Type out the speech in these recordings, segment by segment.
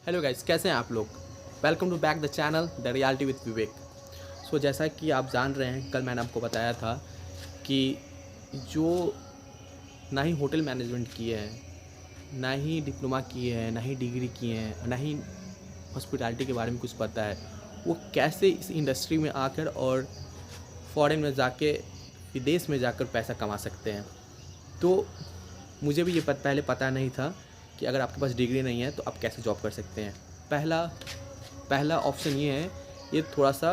Hello guys, कैसे हैं आप लोग। Welcome to back the channel the reality with Vivek. So जैसा कि आप जान रहे हैं, कल मैंने आपको बताया था कि जो ना ही होटल मैनेजमेंट किए हैं, ना ही डिप्लोमा किए हैं, ना ही डिग्री किए हैं, ना ही हॉस्पिटैलिटी के बारे में कुछ पता है, वो कैसे इस इंडस्ट्री में आकर और फॉरेन में जाके, विदेश में जाकर पैसा कमा सकते हैं। तो मुझे भी ये पहले पता नहीं था कि अगर आपके पास डिग्री नहीं है तो आप कैसे जॉब कर सकते हैं। पहला पहला ऑप्शन ये है, ये थोड़ा सा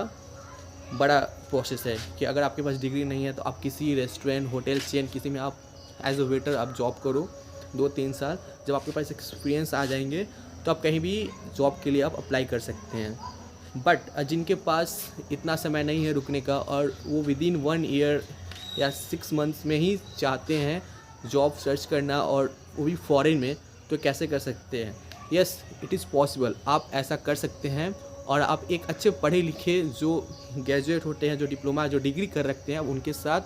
बड़ा प्रोसेस है कि अगर आपके पास डिग्री नहीं है तो आप किसी रेस्टोरेंट, होटल चेन, किसी में आप एज अ वेटर आप जॉब करो 2-3 साल। जब आपके पास एक्सपीरियंस आ जाएंगे तो आप कहीं भी जॉब के लिए आप अप्लाई कर सकते हैं। बट जिनके पास इतना समय नहीं है रुकने का और वो विदिन 1 ईयर या 6 मंथ्स में ही चाहते हैं जॉब सर्च करना और वो भी फॉरेन में, तो कैसे कर सकते हैं। यस, इट इज़ पॉसिबल, आप ऐसा कर सकते हैं। और आप एक अच्छे पढ़े लिखे जो ग्रेजुएट होते हैं, जो डिप्लोमा, जो डिग्री कर रखते हैं, उनके साथ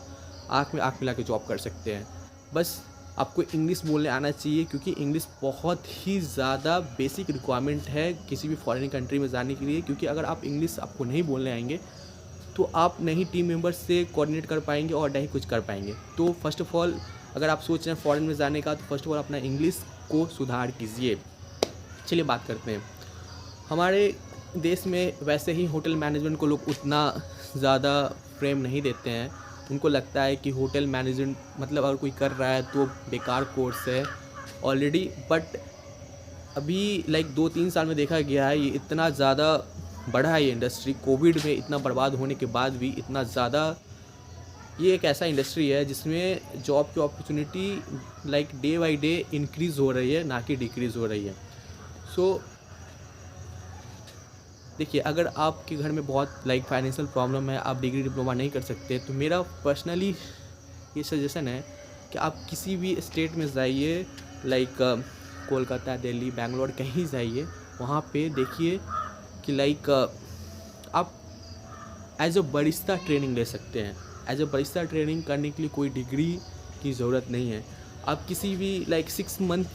आँख में आँख मिला के जॉब कर सकते हैं। बस आपको इंग्लिश बोलने आना चाहिए, क्योंकि इंग्लिश बहुत ही ज़्यादा बेसिक रिक्वायरमेंट है किसी भी फॉरेन कंट्री में जाने के लिए। क्योंकि अगर आप इंग्लिश आपको नहीं बोलने आएंगे तो आप नहीं टीम मेंबर्स से कोऑर्डिनेट कर पाएंगे और नहीं कुछ कर पाएंगे। तो फर्स्ट ऑफ ऑल, अगर आप सोच रहे हैं फॉरेन में जाने का, तो फर्स्ट ऑफ ऑल अपना इंग्लिश को सुधार कीजिए। चलिए बात करते हैं। हमारे देश में वैसे ही होटल मैनेजमेंट को लोग उतना ज़्यादा फ्रेम नहीं देते हैं। उनको लगता है कि होटल मैनेजमेंट मतलब अगर कोई कर रहा है तो बेकार कोर्स है ऑलरेडी। बट अभी 2-3 साल में देखा गया है, ये इतना ज़्यादा बढ़ा है ये इंडस्ट्री। कोविड में इतना बर्बाद होने के बाद भी इतना ज़्यादा ये एक ऐसा इंडस्ट्री है जिसमें जॉब की opportunity day by day increase हो रही है, ना कि डिक्रीज़ हो रही है। सो देखिए, अगर आपके घर में बहुत फाइनेंशियल प्रॉब्लम है, आप डिग्री डिप्लोमा नहीं कर सकते, तो मेरा पर्सनली ये सजेशन है कि आप किसी भी स्टेट में जाइए, कोलकाता, दिल्ली, बैंगलोर, कहीं जाइए। वहाँ पे देखिए कि आप एज अ बरिस्ता ट्रेनिंग ले सकते हैं। एज अ बरिस्ता ट्रेनिंग करने के लिए कोई डिग्री की ज़रूरत नहीं है। आप किसी भी 6 मंथ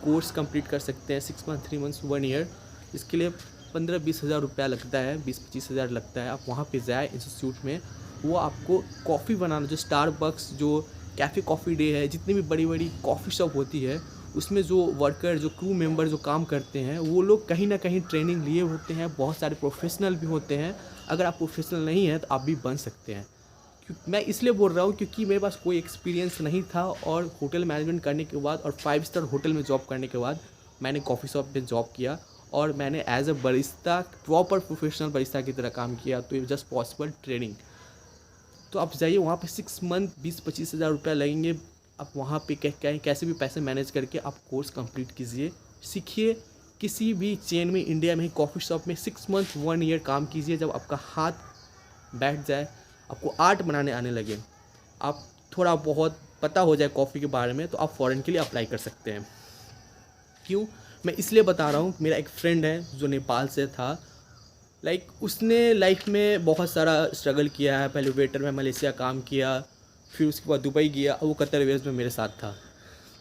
कोर्स कंप्लीट कर सकते हैं, 6 मंथ, 3 मंथ्स, 1 ईयर। इसके लिए 15-20 हज़ार रुपया लगता है, 20-25 हज़ार लगता है। आप वहाँ पे जाए इंस्टीट्यूट में, वो आपको कॉफ़ी बनाना, जो स्टारबक्स, जो कैफ़े कॉफ़ी डे है, जितनी भी बड़ी बड़ी कॉफ़ी शॉप होती है, उसमें जो वर्कर, जो क्रू मेंबर जो काम करते हैं, वो लोग कहीं ना कहीं ट्रेनिंग लिए होते हैं। बहुत सारे प्रोफेशनल भी होते हैं। अगर आप प्रोफेशनल नहीं हैं तो आप भी बन सकते हैं। मैं इसलिए बोल रहा हूँ क्योंकि मेरे पास कोई एक्सपीरियंस नहीं था, और होटल मैनेजमेंट करने के बाद और 5 स्टार होटल में जॉब करने के बाद मैंने कॉफ़ी शॉप में जॉब किया और मैंने as a barista, proper professional barista की तरह काम किया। तो ये जस्ट पॉसिबल ट्रेनिंग। तो आप जाइए वहाँ पे, 6 मंथ 20-25 हज़ार रुपया लगेंगे। आप वहाँ पे कैसे भी पैसे मैनेज करके आप कोर्स कंप्लीट कीजिए, सीखिए। किसी भी चेन में, इंडिया में ही कॉफ़ी शॉप में 6 मंथ 1 ईयर काम कीजिए। जब आपका हाथ बैठ जाए, आपको आर्ट बनाने आने लगे, आप थोड़ा बहुत पता हो जाए कॉफ़ी के बारे में, तो आप फ़ॉरेन के लिए अप्लाई कर सकते हैं। क्यों मैं इसलिए बता रहा हूँ, मेरा एक फ्रेंड है जो नेपाल से था। उसने लाइफ में बहुत सारा स्ट्रगल किया है। पहले वेटर में मलेशिया काम किया, फिर उसके बाद दुबई गया, और वो कतर एयरवेज़ में मेरे साथ था।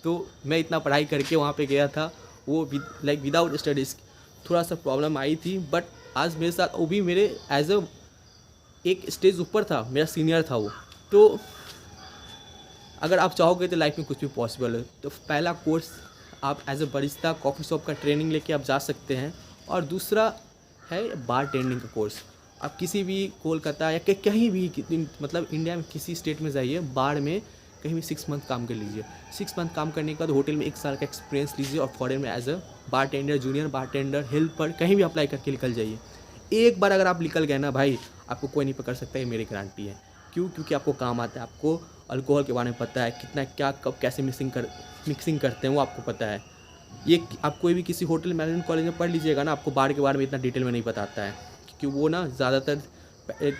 तो मैं इतना पढ़ाई करके वहाँ पे गया था, वो विदाउट स्टडीज़। थोड़ा सा प्रॉब्लम आई थी, बट आज मेरे साथ वो भी मेरे एज अ एक स्टेज ऊपर था, मेरा सीनियर था वो। तो अगर आप चाहोगे तो लाइफ में कुछ भी पॉसिबल है। तो पहला कोर्स आप as a barista coffee shop का ट्रेनिंग लेके आप जा सकते हैं। और दूसरा है बार टेंडिंग का कोर्स। आप किसी भी कोलकाता या कहीं भी मतलब इंडिया में किसी स्टेट में जाइए, बार में कहीं भी 6 मंथ काम कर लीजिए। 6 मंथ काम करने के बाद होटल में 1 साल का एक्सपीरियंस लीजिए, और फॉरेन में as a bartender, junior bartender, helper, कहीं भी अप्लाई करके निकल जाइए। एक बार अगर आप निकल गए ना भाई, आपको कोई नहीं पकड़ सकता, ये मेरी गारंटी है। क्यों? क्योंकि आपको काम आता है, आपको अल्कोहल के बारे में पता है, कितना क्या कब कैसे मिक्सिंग करते हैं वो आपको पता है। ये आप कोई भी किसी होटल मैनेजमेंट कॉलेज में पढ़ लीजिएगा ना, आपको बार के बारे में इतना डिटेल में नहीं बताता है, क्योंकि वो ना ज़्यादातर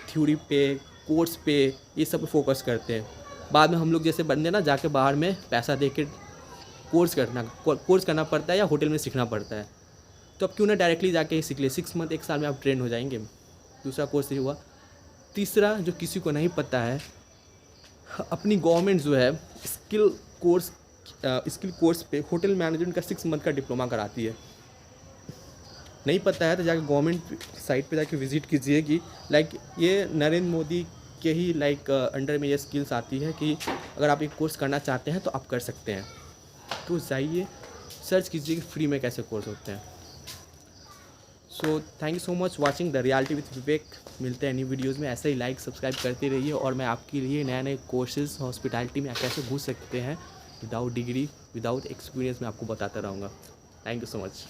थ्योरी पे, कोर्स पे, ये सब पे फोकस करते हैं। बाद में हम लोग जैसे बंदे ना जाके बाहर में पैसा दे के कोर्स करना पड़ता है, या होटल में सीखना पड़ता है। तो अब क्यों ना डायरेक्टली जाके ही सीख ले, 6 मंथ 1 साल में आप ट्रेन हो जाएंगे। दूसरा कोर्स ये हुआ। तीसरा, जो किसी को नहीं पता है, अपनी गवर्नमेंट जो है स्किल कोर्स पे होटल मैनेजमेंट का 6 मंथ का डिप्लोमा कराती है। नहीं पता है तो जाकर गवर्नमेंट साइट पे जाके विज़िट कीजिए कि लाइक ये नरेंद्र मोदी के ही लाइक अंडर में ये स्किल्स आती है कि अगर आप एक कोर्स करना चाहते हैं तो आप कर सकते हैं। तो जाइए सर्च कीजिए कि फ्री में कैसे कोर्स होते हैं। So thank you so much watching the reality with Vivek. मिलते हैं न्यू वीडियोज़ में, ऐसे ही लाइक सब्सक्राइब करते रहिए और मैं आपके लिए नए नए कोर्सेज़ हॉस्पिटैलिटी में कैसे घुस सकते हैं विदाउट डिग्री विदाउट एक्सपीरियंस मैं आपको बताता रहूँगा। Thank you so much.